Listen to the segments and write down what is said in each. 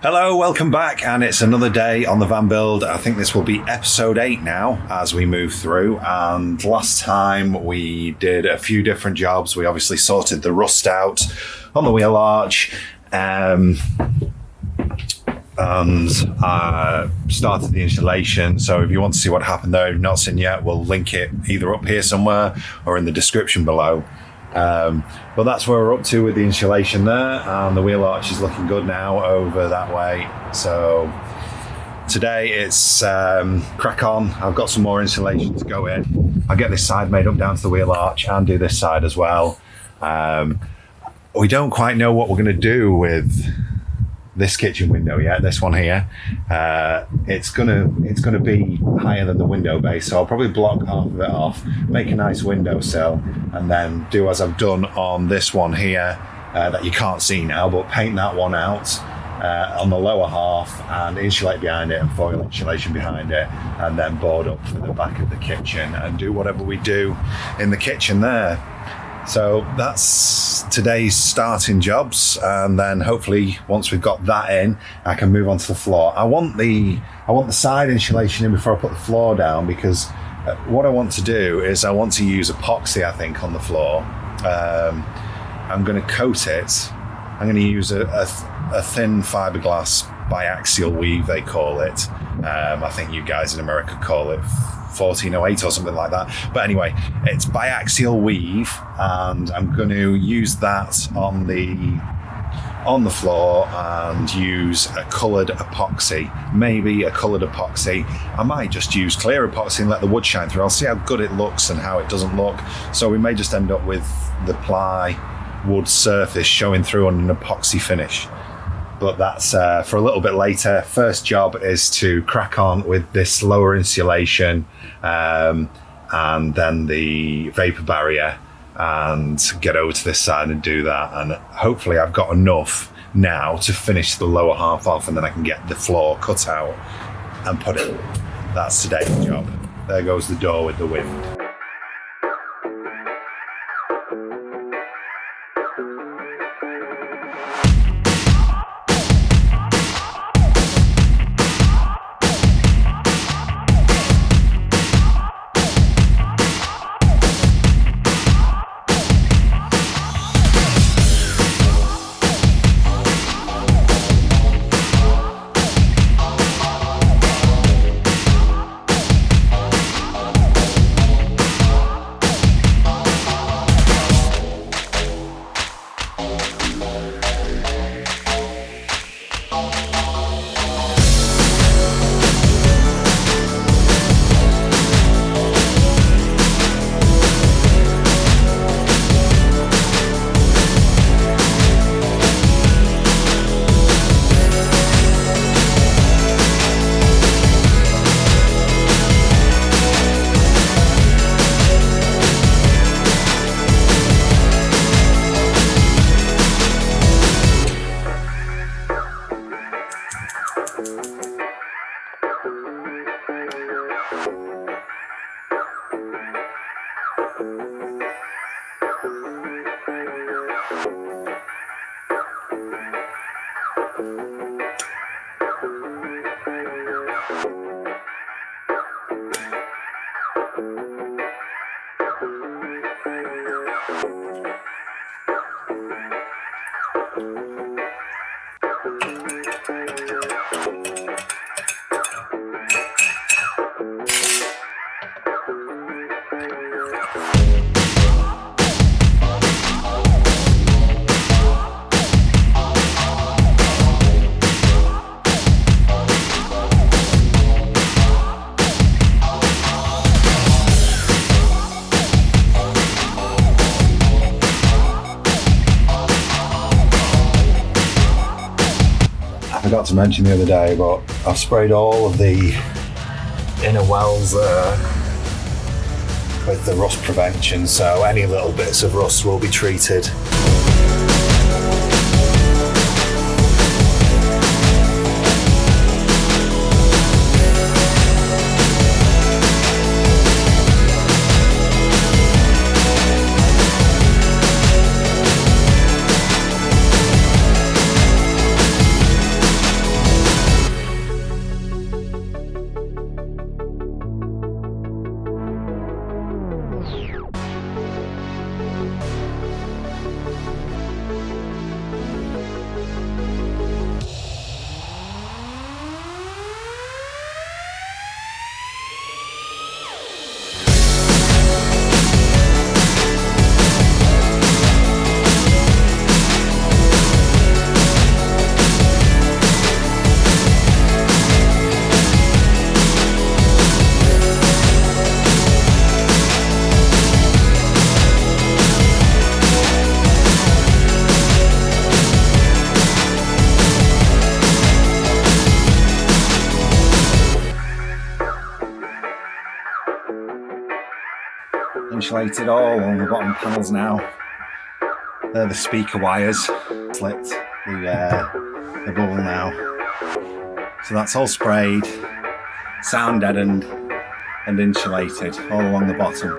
Hello, welcome back, and it's another day on the van build. I think this will be episode 8 now as we move through, and last time we did a few different jobs. We obviously sorted the rust out on the wheel arch and started the insulation. So if you want to see what happened there, if you've not seen yet, we'll link it either up here somewhere or in the description below. But that's where we're up to with the insulation there, and the wheel arch is looking good now over that way. So today it's crack on. I've got some more insulation to go in. I'll get this side made up down to the wheel arch and do this side as well. We don't quite know what we're going to do with this kitchen window yet, this one here. It's gonna be higher than the window base, so I'll probably block half of it off, make a nice windowsill, and then do as I've done on this one here that you can't see now, but paint that one out on the lower half and insulate behind it and foil insulation behind it, and then board up for the back of the kitchen and do whatever we do in the kitchen there. So that's today's starting jobs, and then hopefully once we've got that in, I can move on to the floor. I want the side insulation in before I put the floor down, because what I want to do is I want to use epoxy, I think, on the floor. I'm going to coat it. I'm going to use a thin fiberglass biaxial weave, they call it. I think you guys in America call it 1408 or something like that. But anyway, it's biaxial weave, and I'm going to use that on the floor and use a coloured epoxy, maybe a coloured epoxy. I might just use clear epoxy and let the wood shine through. I'll see how good it looks and how it doesn't look. So we may just end up with the plywood surface showing through on an epoxy finish. But that's for a little bit later. First job is to crack on with this lower insulation and then the vapour barrier, and get over to this side and do that. And hopefully I've got enough now to finish the lower half off, and then I can get the floor cut out and put it. That's today's job. There goes the door with the wind. I forgot to mention the other day, but I've sprayed all of the inner wells there with the rust prevention, so any little bits of rust will be treated. insulated all on the bottom panels now. They're the speaker wires. Slipped the bubble now. So that's all sprayed, sound deadened and insulated all along the bottom.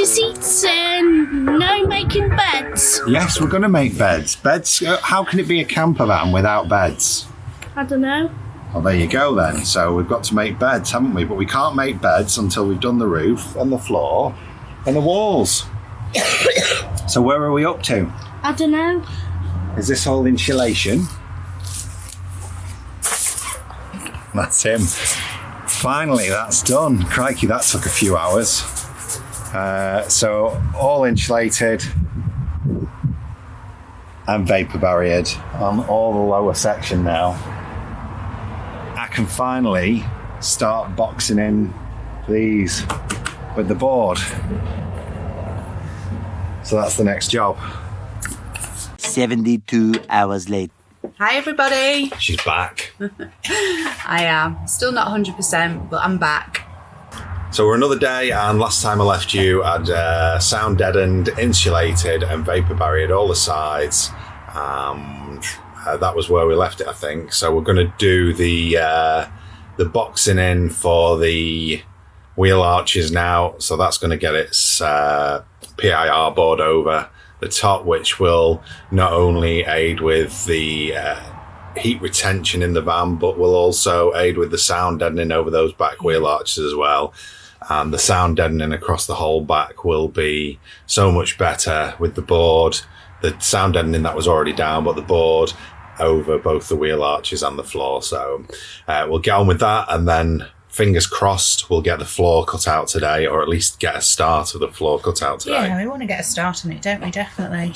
Seats and no making beds. Yes, we're going to make beds. Beds, how can it be a camper van without beds? I don't know. Well, there you go then. So we've got to make beds, haven't we? But we can't make beds until we've done the roof and the floor and the walls. So where are we up to? I don't know. Is this all insulation? That's him. Finally, that's done. Crikey, that took a few hours. So all insulated and vapour barriered on all the lower section now. I can finally start boxing in these with the board. So that's the next job. 72 hours later. Hi everybody. She's back. I am. Still not 100%, but I'm back. So we're another day, and last time I left you, I'd sound deadened, insulated and vapour barriered all the sides. That was where we left it, I think. So we're going to do the boxing in for the wheel arches now. So that's going to get its PIR board over the top, which will not only aid with the heat retention in the van, but will also aid with the sound deadening over those back wheel arches as well. And the sound deadening across the whole back will be so much better with the board. The sound deadening that was already down, but the board over both the wheel arches and the floor. So we'll get on with that, and then fingers crossed we'll get the floor cut out today, or at least get a start of the floor cut out today. Yeah, we want to get a start on it, don't we? Definitely.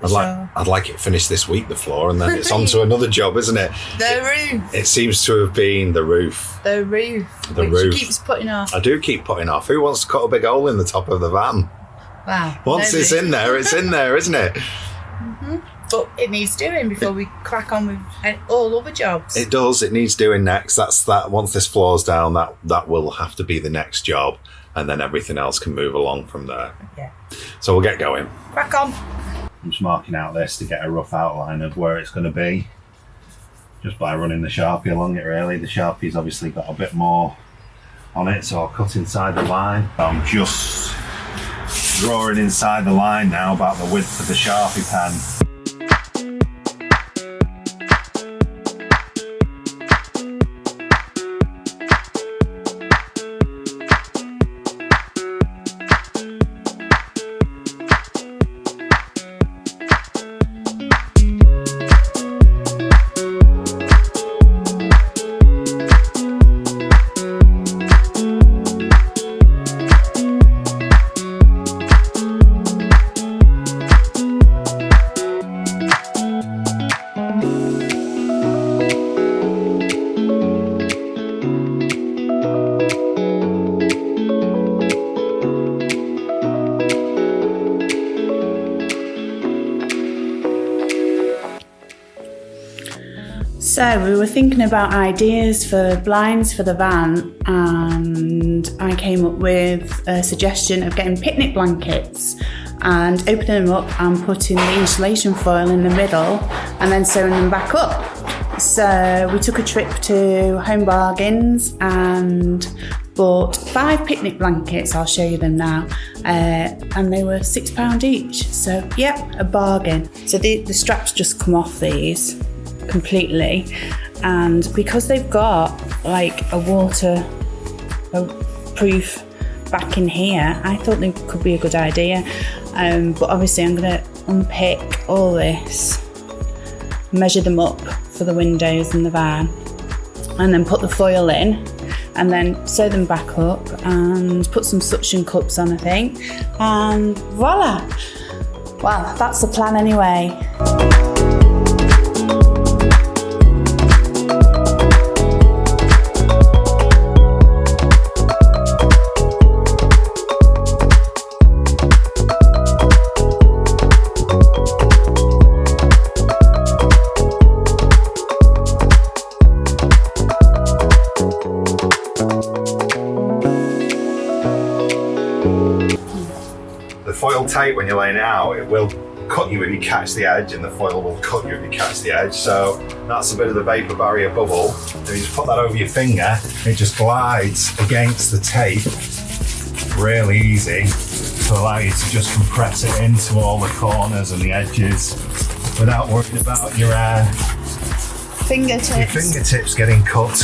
I'd like it finished this week, the floor, and then it's on to another job, isn't it? The roof. It seems to have been the roof. The roof. Which roof. keeps putting off. I do keep putting off. Who wants to cut a big hole in the top of the van? Wow. Once nobody. it's in there, isn't it? Mm-hmm. But it needs doing before we crack on with all other jobs. It does. It needs doing next. That's that. Once this floor's down, that will have to be the next job, and then everything else can move along from there. Yeah. So we'll get going. Crack on. I'm just marking out this to get a rough outline of where it's going to be, just by running the Sharpie along it really. The Sharpie's obviously got a bit more on it, so I'll cut inside the line. I'm just drawing inside the line now about the width of the Sharpie pen. So we were thinking about ideas for blinds for the van, and I came up with a suggestion of getting picnic blankets and opening them up and putting the insulation foil in the middle and then sewing them back up. So we took a trip to Home Bargains and bought 5 picnic blankets. I'll show you them now, and they were £6 each. So yeah, a bargain. So the straps just come off these completely, and because they've got like a waterproof back in here, I thought they could be a good idea. But obviously I'm going to unpick all this, measure them up for the windows in the van, and then put the foil in, and then sew them back up and put some suction cups on, I think, and voila. Well, that's the plan anyway. Foil tape, when you're laying it out, it will cut you if you catch the edge, and the foil will cut you if you catch the edge. So that's a bit of the vapour barrier bubble. And you just put that over your finger, it just glides against the tape really easy to allow you to just compress it into all the corners and the edges without worrying about your fingertips getting cut.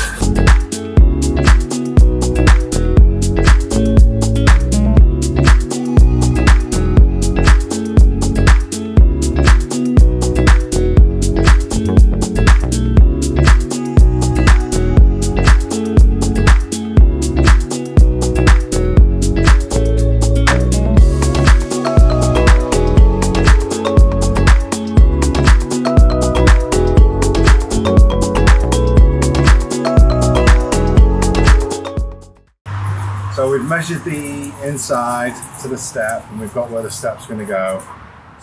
So we've measured the inside to the step, and we've got where the step's going to go.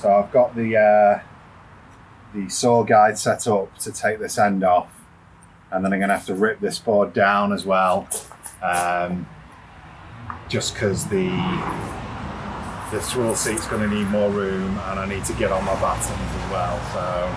So I've got the saw guide set up to take this end off, and then I'm going to have to rip this board down as well, just because the swivel seat's going to need more room, and I need to get on my battens as well. So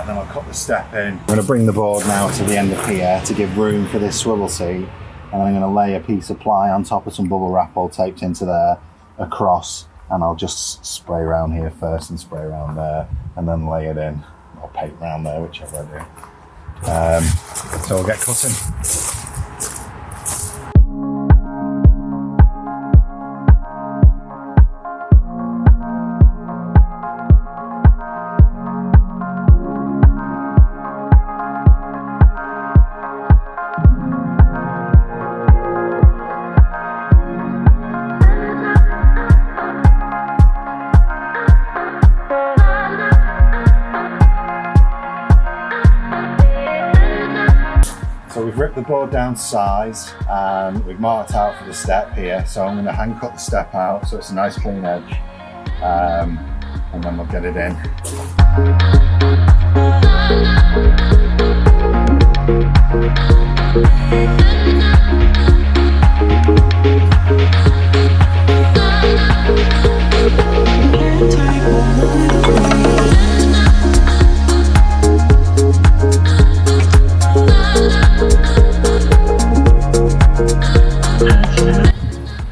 then I'll cut the step in. I'm going to bring the board now to the end of here to give room for this swivel seat. And I'm going to lay a piece of ply on top of some bubble wrap all taped into there across, and I'll just spray around here first and spray around there, and then lay it in, or paint around there, whichever I do. So we'll get cutting. So we've ripped the board down to size, and we've marked out for the step here. So I'm going to hand cut the step out so it's a nice clean edge, and then we'll get it in.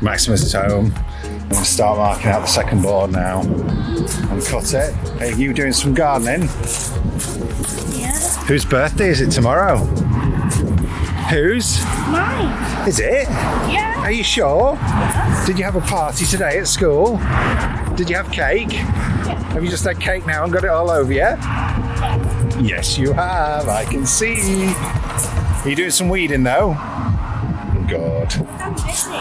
Maximus is home. I'm going to start marking out the second board now and cut it. Are you doing some gardening? Yeah. Whose birthday is it tomorrow? Whose? Mine. Is it? Yeah. Are you sure? Yes. Did you have a party today at school? Did you have cake? Yeah. Have you just had cake now and got it all over you? Yes, you have. I can see. Are you doing some weeding though? Good. I'm busy.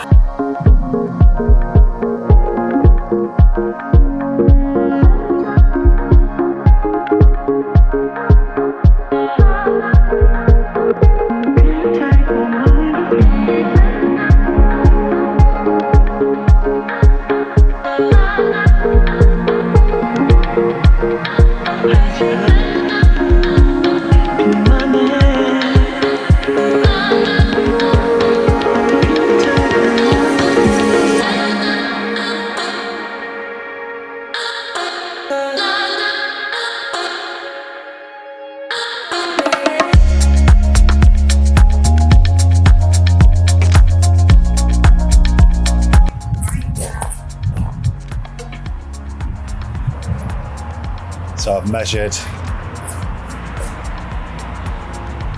So I've measured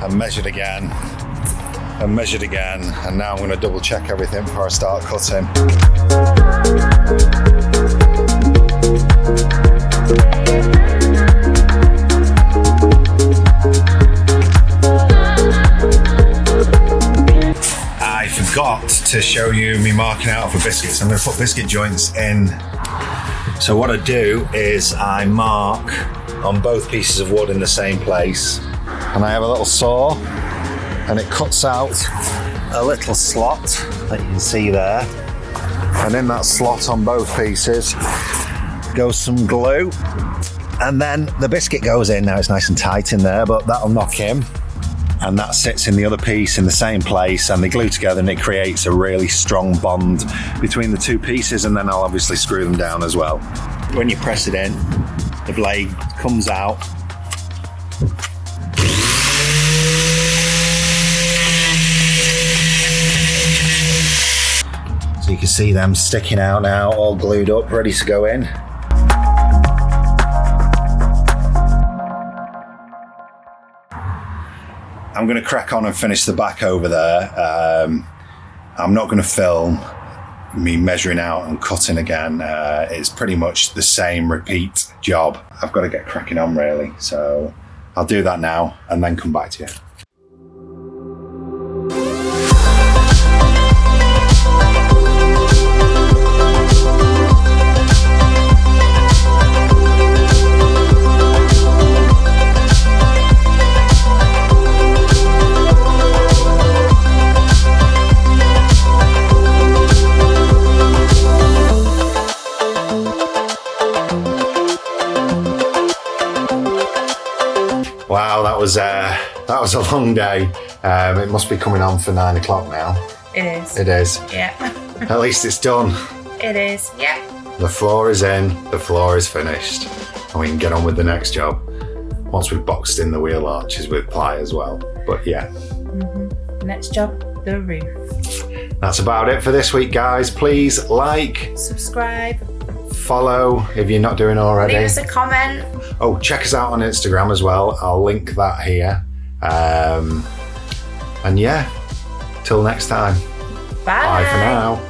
and measured again and measured again, and now I'm going to double check everything before I start cutting. I forgot to show you me marking out for biscuits. I'm going to put biscuit joints in. So what I do is I mark on both pieces of wood in the same place, and I have a little saw, and it cuts out a little slot that you can see there, and in that slot on both pieces goes some glue, and then the biscuit goes in. Now it's nice and tight in there, but that'll knock him, and that sits in the other piece in the same place, and they glue together and it creates a really strong bond between the two pieces, and then I'll obviously screw them down as well. When you press it in, the blade comes out. So you can see them sticking out now, all glued up, ready to go in. I'm going to crack on and finish the back over there. I'm not going to film me measuring out and cutting again. It's pretty much the same repeat job. I've got to get cracking on really. So I'll do that now and then come back to you. Wow, that was a long day. It must be coming on for 9 o'clock now. It is. It is. Yeah. At least it's done. It is. Yeah. The floor is in, the floor is finished, and we can get on with the next job once we've boxed in the wheel arches with ply as well. But yeah. Next job, the roof. That's about it for this week, guys. Please like, Subscribe. follow if you're not doing already. Leave us a comment. Oh, check us out on Instagram as well. I'll link that here. And yeah, till next time. Bye. Bye for now.